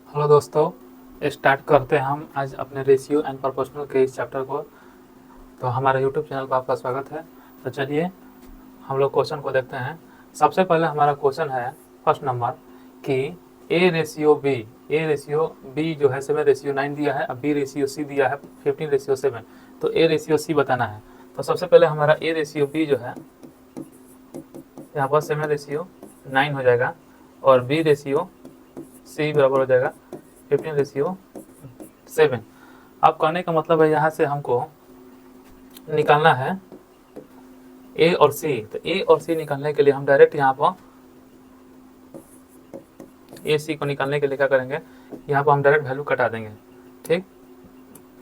Hello दोस्तों, start करते हैं हम आज अपने रेशियो एंड प्रोपोर्शनल के इस चैप्टर को। तो हमारे यूट्यूब चैनल पर आपका स्वागत है। तो चलिए हम लोग क्वेश्चन को देखते हैं। सबसे पहले हमारा क्वेश्चन है फर्स्ट नंबर कि ए रेशियो बी जो है 7:9 दिया है, अब बी रेशियो सी दिया है 15:7। तो ए रेशियो सी बताना है। तो सबसे पहले हमारा ए रेशियो बी जो है यहाँ पर 7:9 हो जाएगा और बी रेशियो सी बराबर हो जाएगा 15:7। अब कहने का मतलब है यहाँ से हमको निकालना है ए और सी। तो ए और सी निकालने के लिए हम डायरेक्ट यहाँ पर ए सी को निकालने के लिए क्या करेंगे, यहाँ पर हम डायरेक्ट वैल्यू कटा देंगे। ठीक,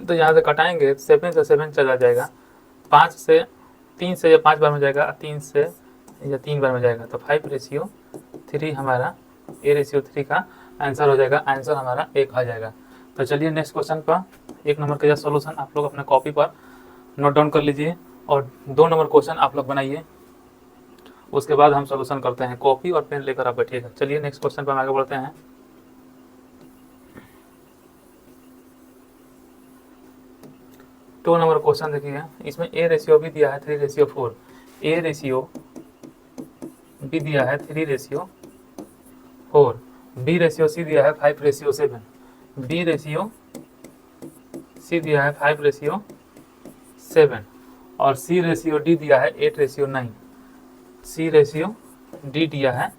तो यहाँ से कटाएंगे 7 से 7 चला जाएगा, 5 से 3 से या 5 बार में जाएगा, 3 से या 3 बार में जाएगा। तो 5:3 हमारा ए रेशियो 3 का आंसर हो जाएगा। आंसर हमारा 1 आ जाएगा। तो चलिए नेक्स्ट क्वेश्चन पर 1 नंबर का सोल्यूशन आप लोग अपने कॉपी पर नोट डाउन कर लीजिए और 2 नंबर क्वेश्चन आप लोग बनाइए, उसके बाद हम सोल्यूशन करते हैं। कॉपी और पेन लेकर आप बैठिएगा। चलिए नेक्स्ट क्वेश्चन पर हम आगे बढ़ते हैं। टू नंबर क्वेश्चन देखिए, इसमें ए रेशियो भी दिया है 3:4, ए रेशियो बी दिया है 3:4, बी रेशियो सी दिया है 5:7, बी रेशियो सी दिया है 5:7 और सी रेशियो डी दिया है 8:9। सी रेशियो डी दिया है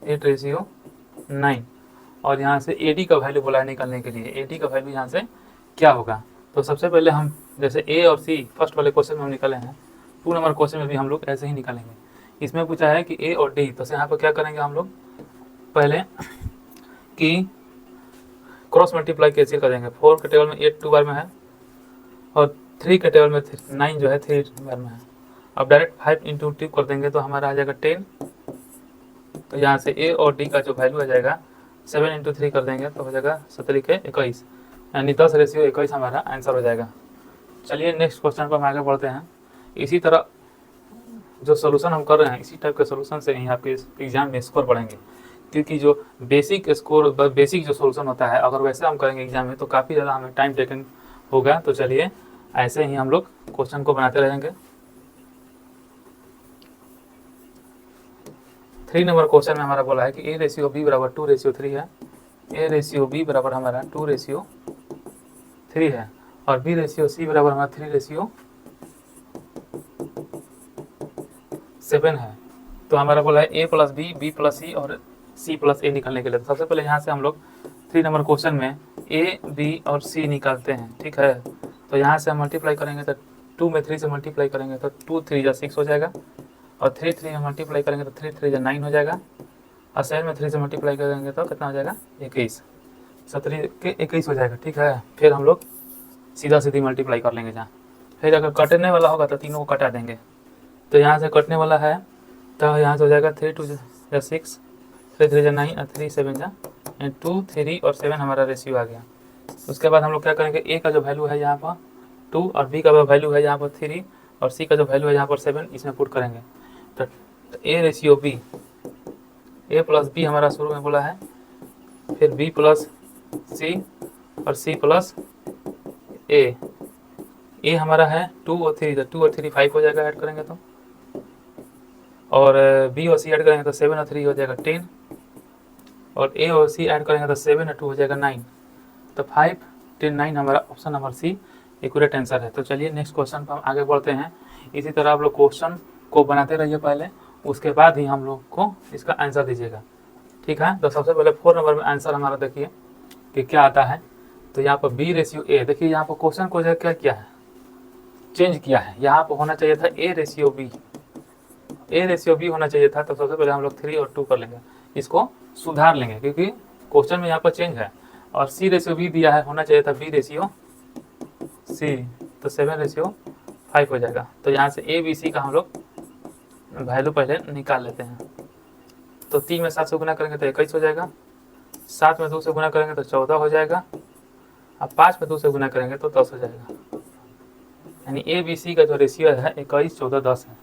8:9 और यहाँ से ए डी का वैल्यू बोला है निकालने के लिए। ए डी का वैल्यू यहाँ से क्या होगा, तो सबसे पहले हम जैसे ए और सी फर्स्ट वाले क्वेश्चन में हम निकाले हैं, 2 नंबर क्वेश्चन में भी हम लोग ऐसे ही निकालेंगे। इसमें पूछा है कि ए और डी, तो यहाँ पर क्या करेंगे हम लोग पहले कि क्रॉस मल्टीप्लाई कैसे कर देंगे। 4 के टेबल में 8 2 बार में है और 3 के टेबल में 9 जो है 3 बार में है। अब डायरेक्ट 5 इंटू 2 कर देंगे तो हमारा आ जाएगा 10। तो यहाँ से ए और डी का जो वैल्यू आ जाएगा 7 इंटू 3 कर देंगे तो हो जाएगा 17 के 21, यानी 10:21 हमारा आंसर हो जाएगा। चलिए नेक्स्ट क्वेश्चन पर हम आगे बढ़ते हैं। इसी तरह जो सोल्यूशन हम कर रहे हैं, इसी टाइप के सोल्यूशन से ही आपके एग्जाम में स्कोर बढ़ेंगे, क्योंकि जो बेसिक जो सोल्यूशन होता है अगर वैसे हम करेंगे एग्जाम में तो काफ़ी ज़्यादा हमें टाइम टेकन होगा। तो चलिए ऐसे ही हम लोग क्वेश्चन को बनाते रहेंगे। 3 नंबर क्वेश्चन में हमारा बोला है कि ए रेशियो बी बराबर 2:3 है। ए रेशियो बी बराबर हमारा 2:3 है और बी रेशियो सी बराबर हमारा 3:7 है। तो हमारा बोला है ए प्लस बी, बी प्लस सी और सी प्लस ए निकालने के लिए। तो सबसे पहले यहाँ से हम लोग 3 नंबर क्वेश्चन में ए बी और सी निकालते हैं। ठीक है, तो यहाँ से हम मल्टीप्लाई करेंगे तो 2 में 3 से मल्टीप्लाई करेंगे तो 2 3 जा 6 हो जाएगा और 3 3 में मल्टीप्लाई करेंगे तो 3 3 जा 9 हो जाएगा और 7 में 3 से मल्टीप्लाई करेंगे तो कितना हो जाएगा 21, 17 के 21 हो जाएगा। ठीक है, फिर हम लोग सीधा सीधी मल्टीप्लाई कर लेंगे जहाँ। फिर अगर कटने वाला होगा तो तीनों को कटा देंगे। तो यहाँ से कटने वाला है तो यहाँ से हो जाएगा 3 2 जा 6, 3 3 जा 9 और 3 7 जा 2, 3 और 7 हमारा रेशियो आ गया। उसके बाद हम लोग क्या करेंगे, ए का जो वैल्यू है यहाँ पर 2 और बी का वैल्यू है यहाँ पर 3 और सी का जो वैल्यू है यहाँ पर 7, इसमें पुट करेंगे। तो A ratio B, A plus B हमारा शुरू में बोला है, फिर बी प्लस सी और सी प्लस ए। ए हमारा है 2 और 3, तो 2 और 3 5 हो जाएगा ऐड करेंगे तो, और बी और सी ऐड करेंगे तो 7 और 3 हो जाएगा 10 और ए और सी ऐड करेंगे तो 7 और 2 हो जाएगा 9। तो 5 10 9 हमारा option number C accurate answer है। तो चलिए नेक्स्ट क्वेश्चन पर हम आगे बढ़ते हैं। इसी तरह आप लोग क्वेश्चन को बनाते रहिए पहले, उसके बाद ही हम लोग को इसका आंसर दीजिएगा। ठीक है, तो सबसे पहले 4 नंबर में आंसर हमारा देखिए कि क्या आता है। तो यहाँ पर बी रेशियो ए, देखिए यहाँ पर क्वेश्चन को क्या किया है, चेंज किया है। यहाँ पर होना चाहिए था A ratio B, A ratio B होना चाहिए था। तो सबसे पहले हम लोग 3 और 2 कर लेंगे, इसको सुधार लेंगे क्योंकि क्वेश्चन में यहाँ पर चेंज है। और सी रेशियो बी दिया है, होना चाहिए था बी रेशियो सी, तो 7:5 हो जाएगा। तो यहाँ से ए बी सी का हम लोग वैल्यू पहले निकाल लेते हैं। तो 3 में 7 से गुना करेंगे तो 21 हो जाएगा, 7 में 2 से गुना करेंगे तो 14 हो जाएगा, अब 5 में 2 से गुना करेंगे तो 10 हो जाएगा। यानी ए बी सी का जो रेशियो है 21 14 10 है।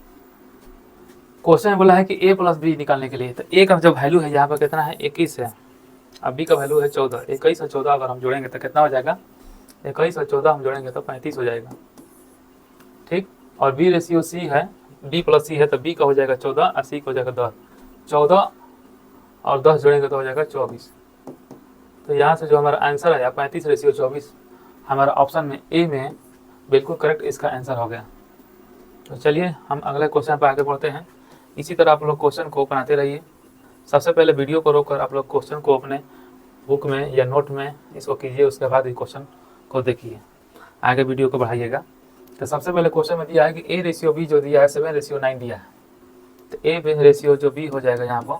क्वेश्चन में बोला है कि ए प्लस बी निकालने के लिए, तो ए का जो वैल्यू है यहाँ पर कितना है 21 है। अब बी का वैल्यू है 14, 21 और 14 अगर हम जोड़ेंगे तो कितना हो जाएगा, 21 और 14 हम जोड़ेंगे तो 35 हो जाएगा, ठीक। और बी रेशियो सी है, बी प्लस सी है, तो बी का हो जाएगा 14 और सी का हो जाएगा 10, 14 और 10 जोड़ेंगे तो हो जाएगा 24। तो यहाँ से जो हमारा आंसर आया 35 रेशियो 24, हमारा ऑप्शन में ए में बिल्कुल करेक्ट इसका आंसर हो गया। तो चलिए हम अगले क्वेश्चन पर आगे बढ़ते हैं। इसी तरह आप लोग क्वेश्चन को बनाते रहिए। सबसे पहले वीडियो को रोककर आप लोग क्वेश्चन को अपने बुक में या नोट में इसको कीजिए, उसके बाद इस क्वेश्चन को देखिए, आगे वीडियो को बढ़ाइएगा। तो सबसे पहले क्वेश्चन में दिया है कि ए रेशियो बी जो दिया है 7:9 दिया है, तो ए रेशियो जो बी हो जाएगा यहाँ पर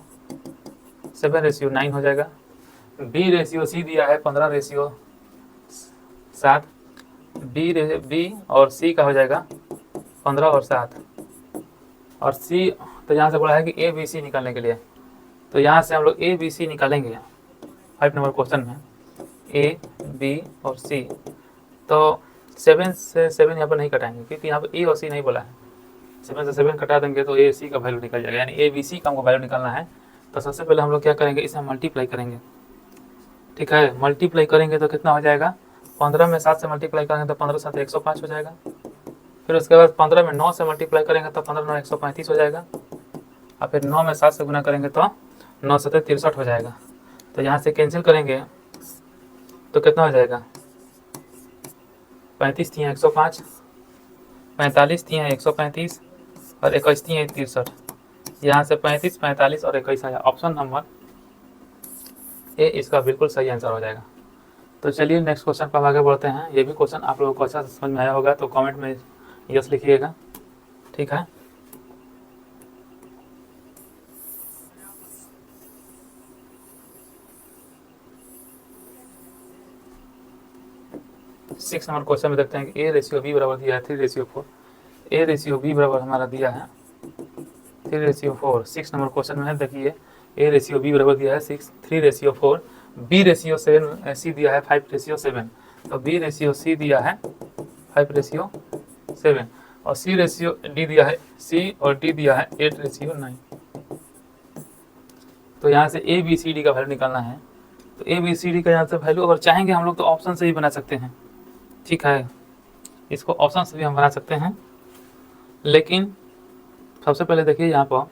7:9 हो जाएगा। बी रेशियो सी दिया है 15:7, बी और सी का हो जाएगा 15 और 7, और सी तो यहाँ से बोला है कि ए बी सी निकालने के लिए, तो यहाँ से हम लोग ए बी सी निकालेंगे 5 नंबर क्वेश्चन में, ए बी और सी। तो 7 से 7 यहाँ पर नहीं कटाएंगे क्योंकि यहाँ पर ए और सी नहीं बोला है, 7 से 7 कटा देंगे तो ए सी का वैल्यू निकल जाएगा, यानी ए बी सी का हमको वैल्यू निकालना है। तो सबसे पहले हम लोग क्या करेंगे, इसे मल्टीप्लाई करेंगे, ठीक है। मल्टीप्लाई करेंगे तो कितना हो जाएगा, 15 में 7 से मल्टीप्लाई करेंगे तो 15 7 105 हो जाएगा। फिर उसके बाद 15 में 9 से मल्टीप्लाई करेंगे तो 15 9 135 हो जाएगा, और फिर 9 में 7 से गुना करेंगे तो 9 7 63 हो जाएगा। तो यहाँ से कैंसिल करेंगे तो कितना हो जाएगा, 35 थी 105, 45 थी 135 और 21 थी 63। यहाँ से 35 45 और 21 आया, ऑप्शन नंबर ए इसका बिल्कुल सही आंसर हो जाएगा। तो चलिए नेक्स्ट क्वेश्चन पर आगे बढ़ते हैं। ये भी क्वेश्चन आप लोगों को अच्छा समझ में आया होगा, तो कमेंट में यस लिखिएगा, ठीक है। सिक्स नंबर क्वेश्चन में देखते हैं कि ए रेशियो बी बराबर दिया है 3:4, ए रेशियो बी बराबर हमारा दिया है 3:4। 6 नंबर क्वेश्चन में है, देखिए ए रेशियो बी बराबर दिया है 3:4, बी रेशियो 7 सी दिया है 5:7, तो बी रेशियो सी दिया है 5:7 और सी रेशियो डी दिया है, सी और डी दिया है 8:9। तो यहाँ से ए बी सी डी का वैल्यू निकालना है। तो ए बी सी डी का यहाँ से वैल्यू अगर चाहेंगे हम लोग तो ऑप्शन से ही बना सकते हैं, ठीक है, इसको ऑप्शन से भी हम बना सकते हैं। लेकिन सबसे पहले देखिए यहाँ पर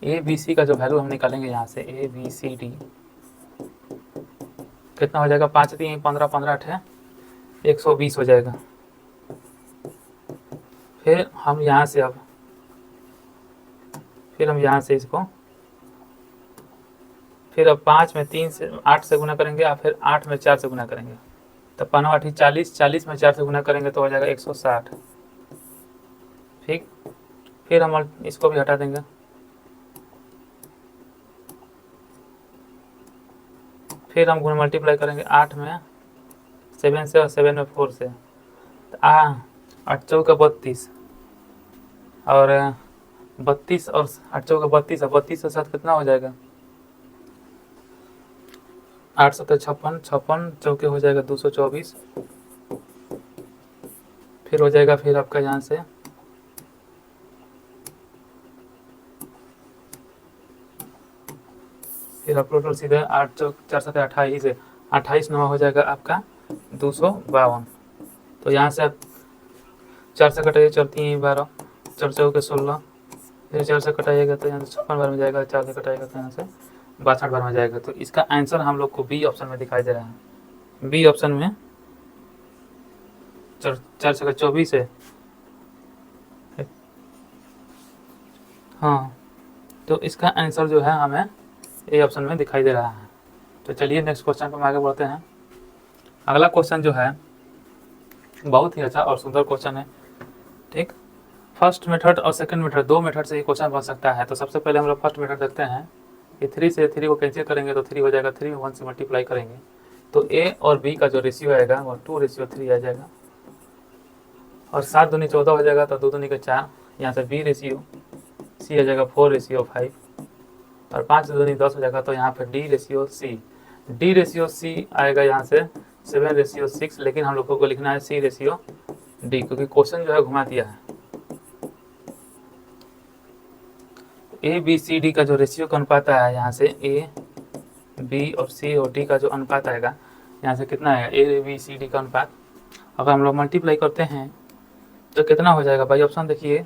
ए बी सी का जो वैल्यू हम निकालेंगे, यहाँ से ए बी सी डी कितना हो जाएगा, 5 3 15 15 8 120 हो जाएगा। फिर हम यहाँ से इसको फिर अब 5 में 3 से 8 से गुना करेंगे और फिर 8 में 4 से गुना करेंगे, तो 5 8 40, 40 में 4 से गुना करेंगे तो हो जाएगा 160, ठीक। फिर हम इसको भी हटा देंगे, फिर हम गुना मल्टीप्लाई करेंगे 8 में 7 से और 7 में 4 से, तो 8 चौका 32 और 32 और 8 चौका 32 और 32 के साथ कितना हो जाएगा, 8 7 56, 56 चौके हो जाएगा 224। फिर हो जाएगा फिर आपका यहाँ से फिर आप टोटल सीधे 8 चौक 4 7 28 है, 28 नवा हो जाएगा आपका 252। तो यहाँ से आप 4 से कटाइए 4 3 12, 4 चौके 16, फिर 4 से कटाइएगा तो यहाँ से 56 बार में जाएगा, 4 से कटाइएगा तो यहाँ से 62 बार में जाएगा। तो इसका आंसर हम लोग को बी ऑप्शन में दिखाई दे रहा है, बी ऑप्शन में 4 से 24 है, हाँ। तो इसका आंसर जो है हमें ए ऑप्शन में दिखाई दे रहा है। तो चलिए नेक्स्ट क्वेश्चन पर आगे बढ़ते हैं। अगला क्वेश्चन जो है बहुत ही अच्छा और सुंदर क्वेश्चन है, ठीक। फर्स्ट मेथड और सेकंड मेथड, दो मेथड से ये क्वेश्चन बन सकता है। तो सबसे पहले हम लोग फर्स्ट मेथड देखते हैं कि 3 से 3 को कैंसिल करेंगे तो 3 हो जाएगा, 3 में 1 से मल्टीप्लाई करेंगे तो ए और बी का जो रेशियो आएगा वो 2:3 आ जाएगा, और 7 दूनी 14 हो जाएगा तो 2 दूनी का 4, यहाँ से बी रेशियो सी आ जाएगा 4:5, और 5 दूनी 10 हो जाएगा तो यहाँ पर डी रेशियो सी आएगा यहाँ से 7:6, लेकिन हम लोगों को लिखना है सी रेशियो डी, क्योंकि क्वेश्चन जो है घुमा दिया है। ए बी सी डी का जो रेशियो कौन पाता है, यहाँ से ए बी और सी और डी का जो अनुपात आएगा यहाँ से कितना आएगा, ए बी सी डी का अनुपात अगर हम लोग मल्टीप्लाई करते हैं तो कितना हो जाएगा भाई, ऑप्शन देखिए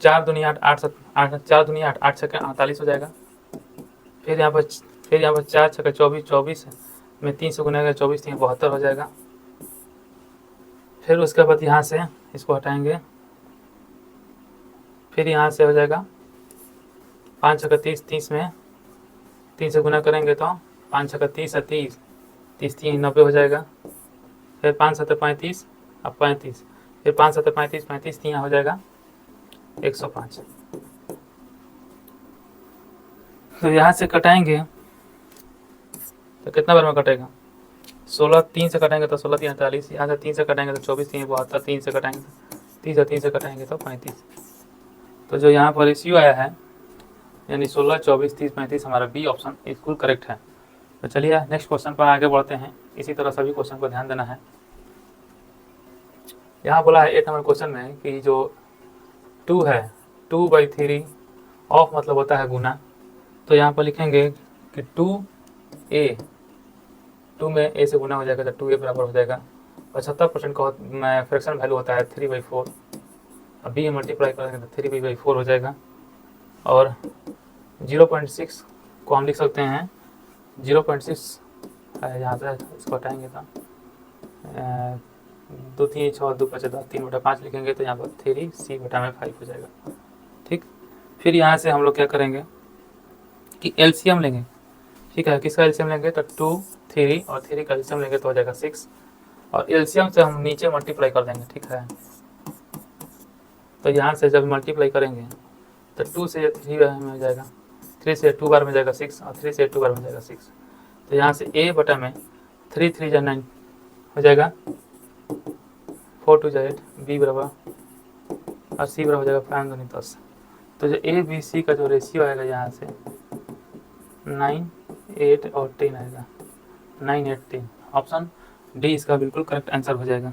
4 दूनी 8, 4 दूनी 8, 8 छक्के 48 हो जाएगा। फिर यहाँ पर 4 छक्के 24, 24 में 3 से गुना 24 3 72 हो जाएगा। फिर उसके बाद यहाँ से इसको हटाएंगे, फिर यहाँ से हो जाएगा 5 छक्के 30, 30 में 3 से गुना करेंगे तो 5 छक्के 30 है 30, 30 3 90 हो जाएगा। फिर 5 7 35 अब 35, फिर 5 7 35 35 3 हो जाएगा 105। तो यहाँ से कटाएंगे तो कितना बार में कटेगा, 16 3 से कटेंगे तो 16 3 48, यहाँ से 3 से कटेंगे तो 24 3 72, 3 से कटेंगे तो 30 और 3 से कटेंगे तो 35। तो जो यहाँ पर रेशियो आया है यानी 16 24 30 35 हमारा बी ऑप्शन बिल्कुल करेक्ट है। तो चलिए नेक्स्ट क्वेश्चन पर आगे बढ़ते हैं। इसी तरह सभी क्वेश्चन को ध्यान देना है। यहाँ बोला है 8 नंबर क्वेश्चन में कि जो 2 है 2/3 ऑफ मतलब होता है गुना। तो यहाँ पर लिखेंगे कि 2a 2 में a से गुना हो जाएगा तो 2a बराबर हो जाएगा 75% का फ्रैक्शन वैल्यू होता है 3/4। अब b मल्टीप्लाई करेंगे तो 3b/4 हो जाएगा। और 0.6 को हम लिख सकते हैं 0.6 है, यहाँ से इसको हटाएंगे तो 2 3 6 2 5 10 3/5 लिखेंगे तो यहाँ पर 3c/5 हो जाएगा। ठीक, फिर यहाँ से हम लोग क्या करेंगे कि एलसीएम लेंगे। ठीक है, किसका एलसीएम लेंगे तो 2 3 और 3 का एलसीएम लेंगे तो हो जाएगा 6 और एलसीएम से हम नीचे मल्टीप्लाई कर देंगे। ठीक है, तो यहाँ से जब मल्टीप्लाई करेंगे तो 2 से 3 में हो जाएगा, 3 से 2 बार में जाएगा 6 और 3 से 2 बार में जाएगा 6। तो यहाँ से a बटा में 3 3 जा 9 हो जाएगा, 4 2 जा 8, b बराबर और c बराबर हो जाएगा 5 दूनी 10। तो जो ए बी सी का जो रेशियो आएगा यहाँ से 9 8 और 10 आएगा, 9 8 10। ऑप्शन डी इसका बिल्कुल करेक्ट आंसर हो जाएगा।